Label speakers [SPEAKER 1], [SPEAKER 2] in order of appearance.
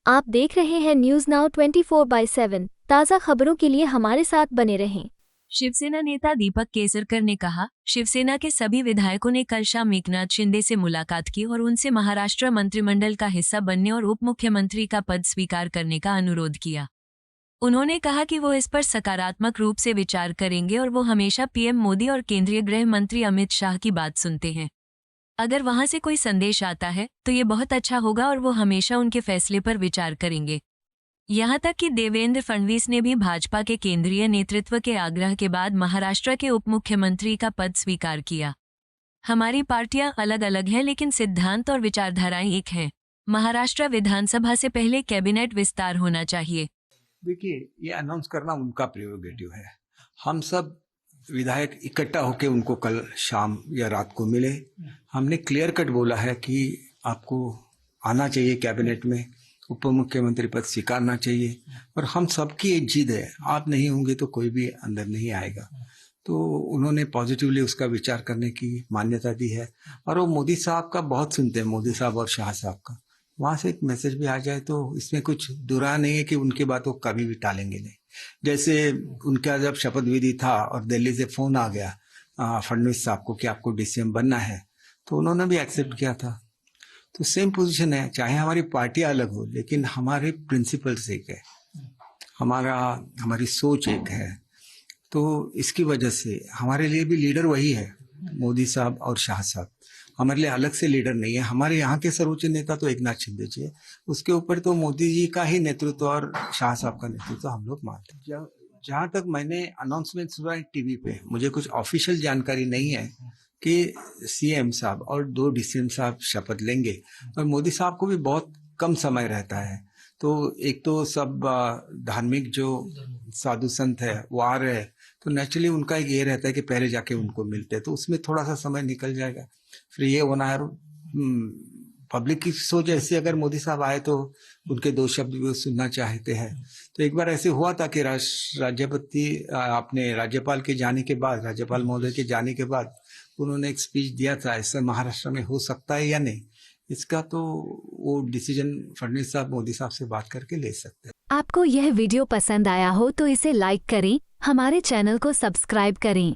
[SPEAKER 1] आप देख रहे हैं न्यूज नाउ 24/7 ताज़ा खबरों के लिए हमारे साथ बने रहें।
[SPEAKER 2] शिवसेना नेता दीपक केसरकर ने कहा, शिवसेना के सभी विधायकों ने कल शाम एकनाथ शिंदे से मुलाकात की और उनसे महाराष्ट्र मंत्रिमंडल का हिस्सा बनने और उप मुख्यमंत्री का पद स्वीकार करने का अनुरोध किया। उन्होंने कहा कि वो इस पर सकारात्मक रूप से विचार करेंगे और वो हमेशा पीएम मोदी और केंद्रीय गृह मंत्री अमित शाह की बात सुनते हैं। अगर वहां से कोई संदेश आता है तो ये बहुत अच्छा होगा और वो हमेशा उनके फैसले पर विचार करेंगे। यहाँ तक कि देवेंद्र फडणवीस ने भी भाजपा के केंद्रीय नेतृत्व के आग्रह के बाद महाराष्ट्र के उप मुख्यमंत्री का पद स्वीकार किया। हमारी पार्टियां अलग अलग हैं लेकिन सिद्धांत और विचारधाराएं एक हैं। महाराष्ट्र विधानसभा से पहले कैबिनेट विस्तार होना चाहिए।
[SPEAKER 3] देखिए, ये अनाउंस करना उनका प्रेरोगेटिव है। हम सब विधायक इकट्ठा होकर उनको कल शाम या रात को मिले। हमने क्लियर कट बोला है कि आपको आना चाहिए कैबिनेट में, उप मुख्यमंत्री पद स्वीकारना चाहिए और हम सबकी एक जिद है, आप नहीं होंगे तो कोई भी अंदर नहीं आएगा। तो उन्होंने पॉजिटिवली उसका विचार करने की मान्यता दी है और वो मोदी साहब का बहुत सुनते हैं, मोदी साहब और शाह साहब का। वहां से एक मैसेज भी आ जाए तो इसमें कुछ दुरा नहीं है कि उनकी बात वो कभी भी टालेंगे नहीं। जैसे उनका जब शपथ विधि था और दिल्ली से फोन आ गया फडणवीस साहब को कि आपको डीसीएम बनना है, तो उन्होंने भी एक्सेप्ट किया था। तो सेम पोजीशन है, चाहे हमारी पार्टी अलग हो लेकिन हमारे प्रिंसिपल्स एक है, हमारी सोच एक है। तो इसकी वजह से हमारे लिए भी लीडर वही है, मोदी साहब और शाह साहब। हमारे लिए अलग से लीडर नहीं है। हमारे यहाँ के सर्वोच्च नेता तो एकनाथ शिंदे जी है, उसके ऊपर तो मोदी जी का ही नेतृत्व और शाह साहब का नेतृत्व हम लोग मानते हैं। जहाँ तक मैंने अनाउंसमेंट सुना है टीवी पे, मुझे कुछ ऑफिशियल जानकारी नहीं है कि सीएम साहब और 2 डीसीएम साहब शपथ लेंगे और मोदी साहब को भी बहुत कम समय रहता है। तो एक तो सब धार्मिक जो साधु संत है वो आ रहे हैं, तो नेचुरली उनका एक ये रहता है कि पहले जाके उनको मिलते हैं, तो उसमें थोड़ा सा समय निकल जाएगा। फिर ये होना है, पब्लिक की सोच ऐसी, अगर मोदी साहब आए तो उनके 2 शब्द भी सुनना चाहते हैं। तो एक बार ऐसे हुआ था कि राज्यपाल के जाने के बाद, राज्यपाल महोदय के जाने के बाद उन्होंने एक स्पीच दिया था, ऐसा महाराष्ट्र में हो सकता है या नहीं, इसका तो वो डिसीजन फडणवीस साहब मोदी साहब से बात करके ले सकते हैं।
[SPEAKER 1] आपको यह वीडियो पसंद आया हो तो इसे लाइक करें, हमारे चैनल को सब्सक्राइब करें।